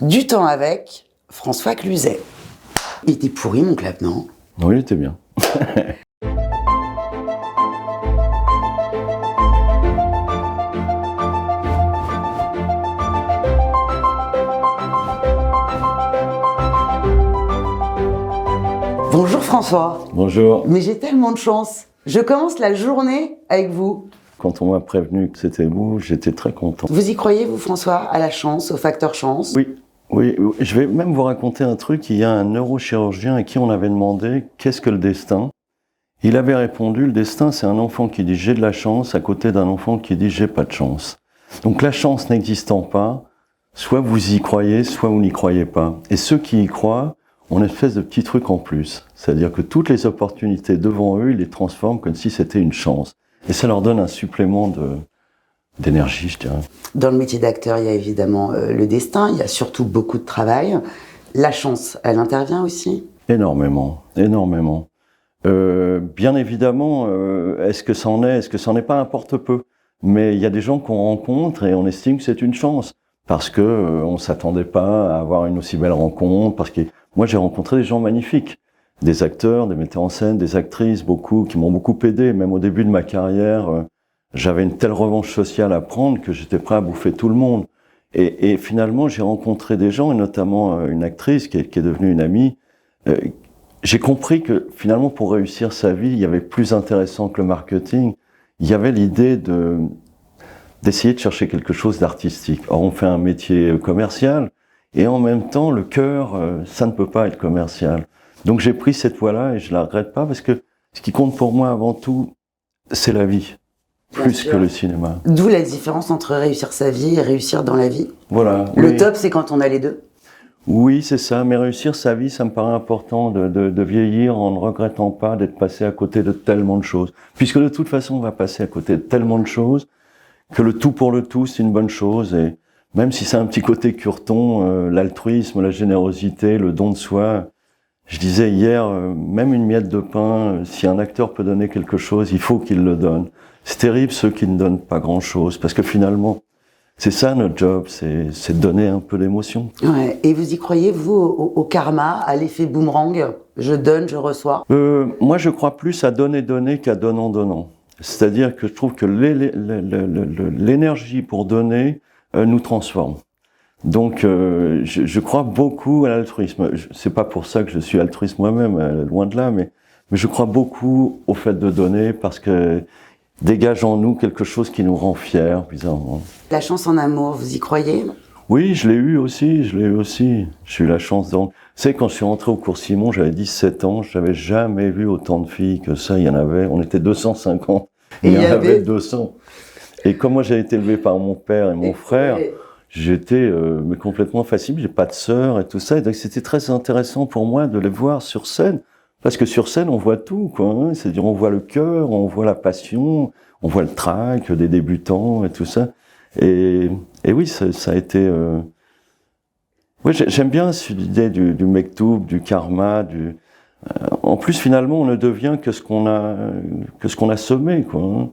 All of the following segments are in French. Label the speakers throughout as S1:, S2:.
S1: Du temps avec François Cluzet. Il était pourri mon clap, non?
S2: Oui, il était bien.
S1: Bonjour François.
S2: Bonjour.
S1: Mais j'ai tellement de chance. Je commence la journée avec vous.
S2: Quand on m'a prévenu que c'était vous, j'étais très content.
S1: Vous y croyez, vous François, à la chance, au facteur chance?
S2: Oui, je vais même vous raconter un truc. Il y a un neurochirurgien à qui on avait demandé « Qu'est-ce que le destin ?» Il avait répondu « Le destin, c'est un enfant qui dit « J'ai de la chance » à côté d'un enfant qui dit « J'ai pas de chance ». Donc la chance n'existant pas, soit vous y croyez, soit vous n'y croyez pas. Et ceux qui y croient ont une espèce de petit truc en plus. C'est-à-dire que toutes les opportunités devant eux, ils les transforment comme si c'était une chance. Et ça leur donne un supplément d'énergie, je dirais.
S1: Dans le métier d'acteur, il y a évidemment le destin, il y a surtout beaucoup de travail. La chance, elle intervient aussi?
S2: Énormément, énormément. Bien évidemment, est-ce que c'en est, est-ce que c'en est pas, importe peu. Mais il y a des gens qu'on rencontre et on estime que c'est une chance. Parce que on s'attendait pas à avoir une aussi belle rencontre. Parce que moi, j'ai rencontré des gens magnifiques. Des acteurs, des metteurs en scène, des actrices, beaucoup, qui m'ont beaucoup aidé. Même au début de ma carrière, j'avais une telle revanche sociale à prendre que j'étais prêt à bouffer tout le monde. Et finalement, j'ai rencontré des gens, et notamment une actrice qui est devenue une amie. J'ai compris que finalement, pour réussir sa vie, il y avait plus intéressant que le marketing. Il y avait l'idée d'essayer de chercher quelque chose d'artistique. Or, on fait un métier commercial, et en même temps, le cœur, ça ne peut pas être commercial. Donc j'ai pris cette voie-là et je la regrette pas parce que ce qui compte pour moi avant tout, c'est la vie, plus que le cinéma.
S1: D'où la différence entre réussir sa vie et réussir dans la vie.
S2: Voilà.
S1: Le top, c'est quand on a les deux.
S2: Oui, c'est ça. Mais réussir sa vie, ça me paraît important de vieillir en ne regrettant pas d'être passé à côté de tellement de choses. Puisque de toute façon, on va passer à côté de tellement de choses que le tout pour le tout, c'est une bonne chose. Et même si c'est un petit côté cureton, l'altruisme, la générosité, le don de soi. Je disais hier, même une miette de pain, si un acteur peut donner quelque chose, il faut qu'il le donne. C'est terrible ceux qui ne donnent pas grand-chose, parce que finalement, c'est ça notre job, c'est de donner un peu d'émotion.
S1: Ouais. Et vous y croyez, vous, au karma, à l'effet boomerang? Je donne, je reçois.
S2: Moi, je crois plus à donner qu'à donnant. C'est-à-dire que je trouve que l'énergie pour donner nous transforme. Donc, je crois beaucoup à l'altruisme. C'est pas pour ça que je suis altruiste moi-même, loin de là, mais je crois beaucoup au fait de donner parce que dégage en nous quelque chose qui nous rend fiers, bizarrement.
S1: La chance en amour, vous y croyez?
S2: Oui, je l'ai eu aussi. J'ai eu la chance de... Vous savez, quand je suis rentré au cours Simon, j'avais 17 ans, j'avais jamais vu autant de filles que ça. Il y en avait, on était 250.
S1: Et il y
S2: avait 200. Et comme moi, j'ai été élevé par mon père et mon frère... J'étais mais complètement fasciné, j'ai pas de sœur et tout ça, et donc c'était très intéressant pour moi de les voir sur scène, parce que sur scène on voit tout, quoi, hein, c'est-à-dire on voit le cœur, on voit la passion, on voit le trac des débutants et tout ça, et oui, ça a été... Oui, j'aime bien cette idée du mektoub, du karma, en plus finalement on ne devient que ce qu'on a semé, quoi, hein.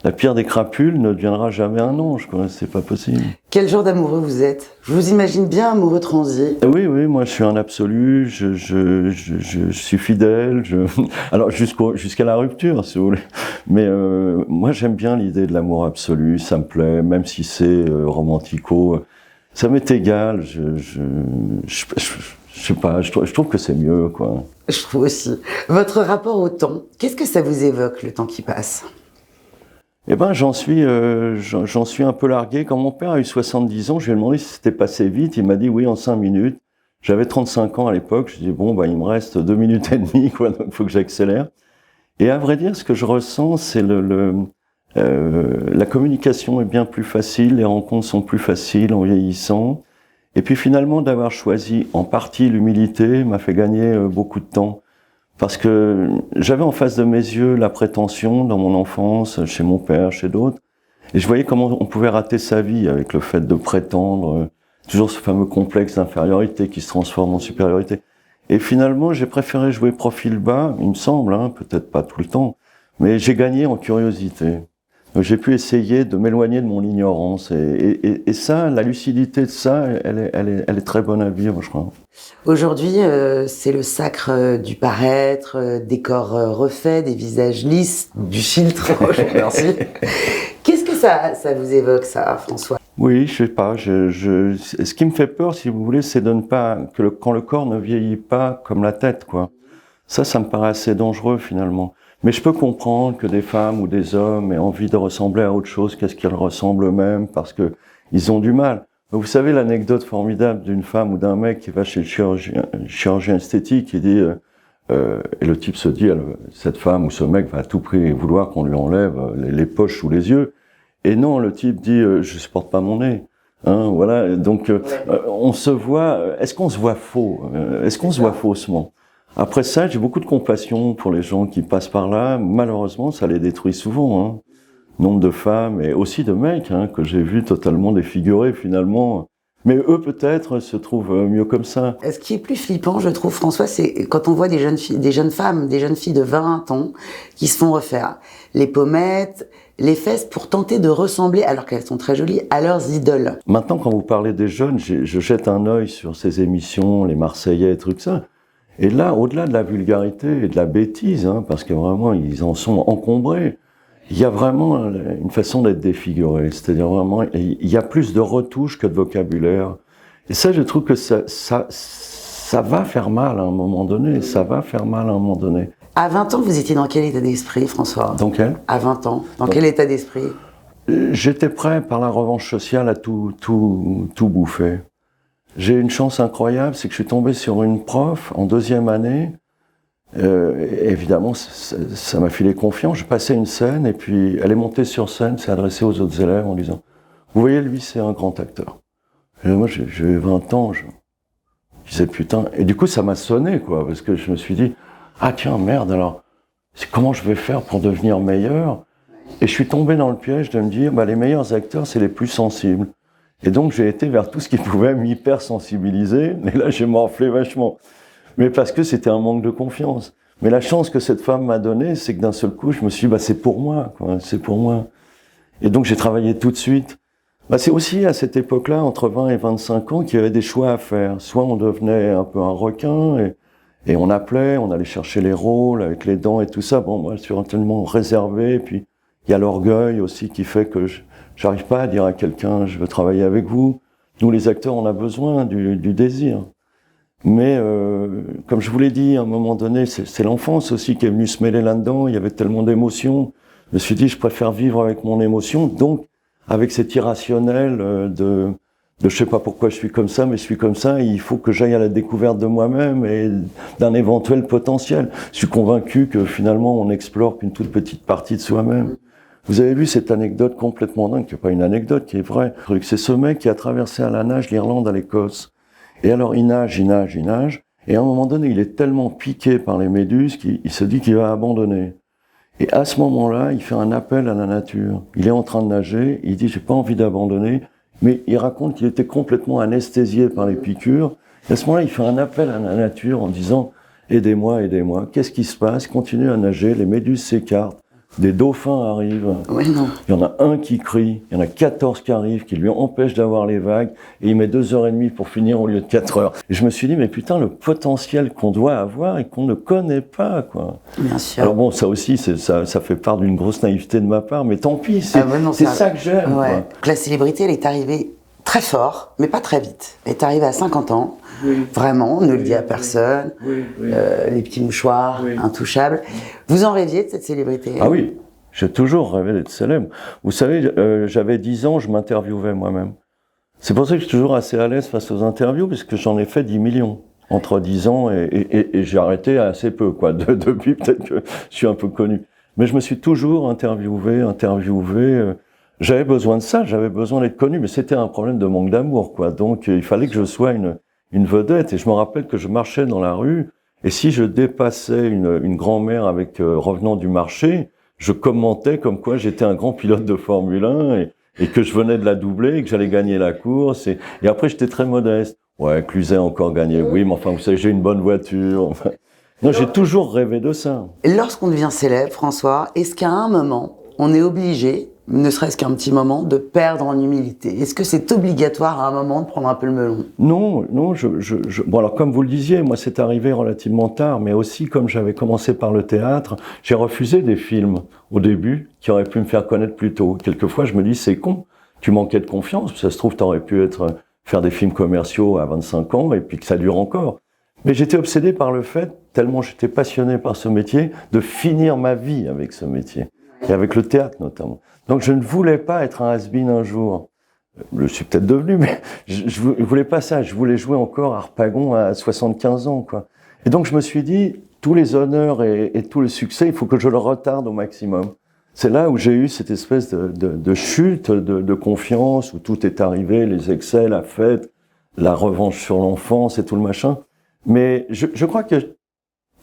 S2: La pierre des crapules ne deviendra jamais un ange, quoi. C'est pas possible.
S1: Quel genre d'amoureux vous êtes? Je vous imagine bien amoureux transi.
S2: Oui, moi je suis un absolu, je suis fidèle, alors jusqu'à la rupture, si vous voulez. Mais moi j'aime bien l'idée de l'amour absolu, ça me plaît, même si c'est romantico, ça m'est égal, je sais pas, je trouve que c'est mieux, quoi.
S1: Je trouve aussi. Votre rapport au temps, qu'est-ce que ça vous évoque, le temps qui passe?
S2: Eh ben, j'en suis un peu largué. Quand mon père a eu 70 ans, je lui ai demandé si c'était passé vite. Il m'a dit oui, en 5 minutes. J'avais 35 ans à l'époque. Je dis bon, il me reste 2 minutes et demie, quoi. Donc, il faut que j'accélère. Et à vrai dire, ce que je ressens, c'est la communication est bien plus facile. Les rencontres sont plus faciles en vieillissant. Et puis finalement, d'avoir choisi en partie l'humilité m'a fait gagner beaucoup de temps. Parce que j'avais en face de mes yeux la prétention dans mon enfance, chez mon père, chez d'autres, et je voyais comment on pouvait rater sa vie avec le fait de prétendre, toujours ce fameux complexe d'infériorité qui se transforme en supériorité. Et finalement, j'ai préféré jouer profil bas, il me semble, hein, peut-être pas tout le temps, mais j'ai gagné en curiosité. j'ai pu essayer de m'éloigner de mon ignorance. Et ça, la lucidité de ça, elle est très bonne à vivre, je crois.
S1: Aujourd'hui, c'est le sacre du paraître, des corps refaits, des visages lisses, du filtre. Merci. Qu'est-ce que ça vous évoque, ça, François?
S2: Oui, je sais pas. Ce qui me fait peur, si vous voulez, c'est de ne pas quand le corps ne vieillit pas comme la tête, quoi. Ça me paraît assez dangereux finalement. Mais je peux comprendre que des femmes ou des hommes aient envie de ressembler à autre chose qu'à ce qu'ils ressemblent eux-mêmes, parce que ils ont du mal. Vous savez l'anecdote formidable d'une femme ou d'un mec qui va chez le chirurgien esthétique et dit et le type se dit cette femme ou ce mec va à tout prix vouloir qu'on lui enlève les poches sous les yeux. Et non, le type dit je supporte pas mon nez. Hein, voilà. Donc on se voit. Est-ce qu'on se voit faux? Est-ce qu'on se voit faussement? Après ça, j'ai beaucoup de compassion pour les gens qui passent par là. Malheureusement, ça les détruit souvent. Hein. Nombre de femmes et aussi de mecs que j'ai vus totalement défigurés finalement. Mais eux, peut-être, se trouvent mieux comme ça.
S1: Ce qui est plus flippant, je trouve, François, c'est quand on voit des jeunes filles, des jeunes femmes, des jeunes filles de 20 ans qui se font refaire les pommettes, les fesses pour tenter de ressembler, alors qu'elles sont très jolies, à leurs idoles.
S2: Maintenant, quand vous parlez des jeunes, je jette un œil sur ces émissions, les Marseillais, trucs ça. Et là, au-delà de la vulgarité et de la bêtise, parce que vraiment, ils en sont encombrés, il y a vraiment une façon d'être défiguré. C'est-à-dire vraiment, il y a plus de retouches que de vocabulaire. Et ça, je trouve que ça va faire mal à un moment donné. Ça va faire mal à un moment donné.
S1: À 20 ans, vous étiez dans quel état d'esprit, François?
S2: Dans quel?
S1: À 20 ans. Dans quel état d'esprit?
S2: J'étais prêt, par la revanche sociale, à tout bouffer. J'ai une chance incroyable, c'est que je suis tombé sur une prof en 2e année. Évidemment, ça m'a filé confiance. Je passais une scène et puis elle est montée sur scène, s'est adressée aux autres élèves en disant « Vous voyez, lui, c'est un grand acteur. » Et moi, j'ai 20 ans, je disais « Putain !» Et du coup, ça m'a sonné, quoi, parce que je me suis dit « Ah tiens, merde, alors, comment je vais faire pour devenir meilleur ?» Et je suis tombé dans le piège de me dire « Les meilleurs acteurs, c'est les plus sensibles. » Et donc, j'ai été vers tout ce qui pouvait m'hyper-sensibiliser, mais là, j'ai morflé vachement. Mais parce que c'était un manque de confiance. Mais la chance que cette femme m'a donnée, c'est que d'un seul coup, je me suis dit, c'est pour moi, quoi, c'est pour moi. Et donc, j'ai travaillé tout de suite. C'est aussi à cette époque-là, entre 20 et 25 ans, qu'il y avait des choix à faire. Soit on devenait un peu un requin, et on allait chercher les rôles avec les dents et tout ça. Bon, moi, je suis tellement réservé, et puis il y a l'orgueil aussi qui fait que j'arrive pas à dire à quelqu'un, je veux travailler avec vous. Nous, les acteurs, on a besoin du désir. Mais comme je vous l'ai dit, à un moment donné, c'est l'enfance aussi qui est venue se mêler là-dedans. Il y avait tellement d'émotions. Je me suis dit, je préfère vivre avec mon émotion, donc avec cet irrationnel de je sais pas pourquoi je suis comme ça, mais je suis comme ça. Et il faut que j'aille à la découverte de moi-même et d'un éventuel potentiel. Je suis convaincu que finalement, on n'explore qu'une toute petite partie de soi-même. Vous avez vu cette anecdote complètement dingue, qui n'est pas une anecdote, qui est vraie. C'est ce mec qui a traversé à la nage l'Irlande à l'Écosse. Et alors, il nage, et à un moment donné, il est tellement piqué par les méduses qu'il se dit qu'il va abandonner. Et à ce moment-là, il fait un appel à la nature. Il est en train de nager, il dit « j'ai pas envie d'abandonner », mais il raconte qu'il était complètement anesthésié par les piqûres. Et à ce moment-là, il fait un appel à la nature en disant « aidez-moi, aidez-moi ». Qu'est-ce qui se passe? Il continue à nager, les méduses s'écartent. Des dauphins arrivent,
S1: Oui, non.
S2: Il y en a un qui crie, il y en a 14 qui arrivent, qui lui empêchent d'avoir les vagues, et il met 2h30 pour finir au lieu de 4 heures. Et je me suis dit, mais putain, le potentiel qu'on doit avoir et qu'on ne connaît pas, quoi.
S1: Bien sûr.
S2: Alors bon, ça aussi, ça fait part d'une grosse naïveté de ma part, mais tant pis, c'est ça que j'aime.
S1: Ouais. La célébrité, elle est arrivée très fort, mais pas très vite. Elle est arrivée à 50 ans. Oui. Vraiment, on ne le dit à personne. Oui. Les petits mouchoirs, intouchables. Vous en rêviez de cette célébrité?
S2: Ah oui, j'ai toujours rêvé d'être célèbre. Vous savez, j'avais 10 ans, je m'interviewais moi-même. C'est pour ça que je suis toujours assez à l'aise face aux interviews, parce que j'en ai fait 10 millions. Entre 10 ans et j'ai arrêté assez peu, quoi. Depuis, peut-être que je suis un peu connu. Mais je me suis toujours interviewé. J'avais besoin de ça, j'avais besoin d'être connu, mais c'était un problème de manque d'amour, quoi. Donc, il fallait que je sois une vedette. Et je me rappelle que je marchais dans la rue, et si je dépassais une grand-mère revenant du marché, je commentais comme quoi j'étais un grand pilote de Formule 1 et que je venais de la doubler, et que j'allais gagner la course. Et après, j'étais très modeste. Ouais, Cluzet a encore gagné. Oui, mais enfin, vous savez, j'ai une bonne voiture. Non, j'ai toujours rêvé de ça.
S1: Lorsqu'on devient célèbre, François, est-ce qu'à un moment, on est obligé ne serait-ce qu'un petit moment, de perdre en humilité? Est-ce que c'est obligatoire à un moment de prendre un peu le melon?
S2: Non, non, bon alors comme vous le disiez, moi c'est arrivé relativement tard, mais aussi comme j'avais commencé par le théâtre, j'ai refusé des films au début qui auraient pu me faire connaître plus tôt. Quelquefois je me dis c'est con, tu manquais de confiance, ça se trouve t'aurais pu faire des films commerciaux à 25 ans et puis que ça dure encore. Mais j'étais obsédé par le fait, tellement j'étais passionné par ce métier, de finir ma vie avec ce métier, et avec le théâtre notamment. Donc je ne voulais pas être un has-been un jour. Je suis peut-être devenu, mais je voulais pas ça. Je voulais jouer encore Harpagon à 75 ans, quoi. Et donc je me suis dit, tous les honneurs et tout le succès, il faut que je le retarde au maximum. C'est là où j'ai eu cette espèce de chute de confiance, où tout est arrivé, les excès, la fête, la revanche sur l'enfance et tout le machin. Mais je crois que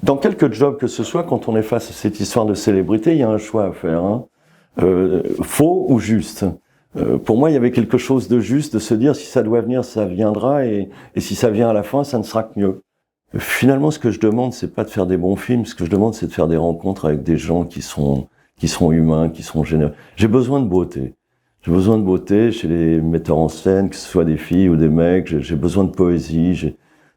S2: dans quelque job que ce soit, quand on est face à cette histoire de célébrité, il y a un choix à faire, hein. Faux ou juste. Pour moi, il y avait quelque chose de juste, de se dire si ça doit venir, ça viendra, et si ça vient à la fin, ça ne sera que mieux. Finalement, ce que je demande, c'est pas de faire des bons films, ce que je demande, c'est de faire des rencontres avec des gens qui sont humains, qui sont généreux. J'ai besoin de beauté. J'ai besoin de beauté chez les metteurs en scène, que ce soit des filles ou des mecs. J'ai besoin de poésie.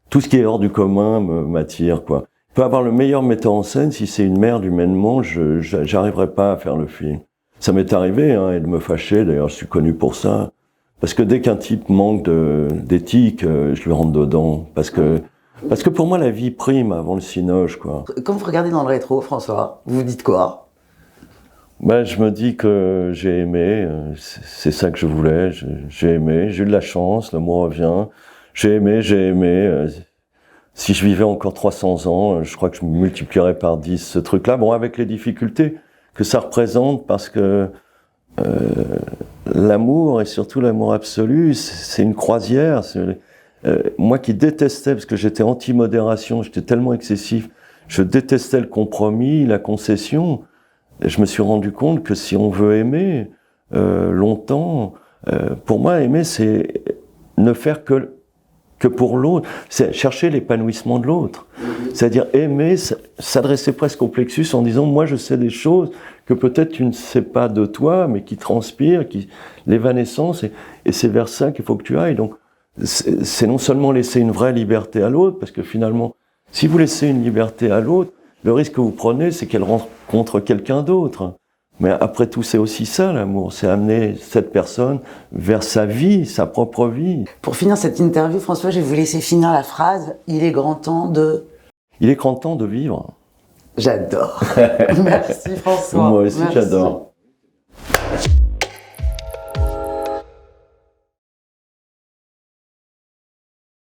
S2: Tout ce qui est hors du commun m'attire, quoi. Je peux avoir le meilleur metteur en scène, si c'est une merde humainement, j'arriverai pas à faire le film. Ça m'est arrivé, hein, et de me fâcher, d'ailleurs je suis connu pour ça, parce que dès qu'un type manque d'éthique, je lui rentre dedans, parce que pour moi la vie prime avant le cinoche, quoi.
S1: Quand vous regardez dans le rétro, François, vous vous dites quoi?
S2: Ben, je me dis que j'ai aimé, c'est ça que je voulais, j'ai aimé, j'ai eu de la chance, le mot revient, j'ai aimé, si je vivais encore 300 ans, je crois que je multiplierais par 10 ce truc-là, bon, avec les difficultés que ça représente, parce que l'amour, et surtout l'amour absolu, c'est une croisière. Moi qui détestais, parce que j'étais anti-modération, j'étais tellement excessif, je détestais le compromis, la concession, et je me suis rendu compte que si on veut aimer longtemps, pour moi, aimer, c'est ne faire que pour l'autre, c'est chercher l'épanouissement de l'autre. C'est-à-dire aimer, s'adresser presque au plexus en disant « moi je sais des choses que peut-être tu ne sais pas de toi, mais qui transpirent, l'évanescence, et c'est vers ça qu'il faut que tu ailles. » Donc c'est non seulement laisser une vraie liberté à l'autre, parce que finalement, si vous laissez une liberté à l'autre, le risque que vous prenez, c'est qu'elle rencontre quelqu'un d'autre. Mais après tout, c'est aussi ça l'amour, c'est amener cette personne vers sa vie, sa propre vie.
S1: Pour finir cette interview, François, je vais vous laisser finir la phrase « Il est grand temps de… »
S2: Il est grand temps de vivre.
S1: J'adore. Merci François.
S2: Moi aussi,
S1: merci.
S2: j'adore.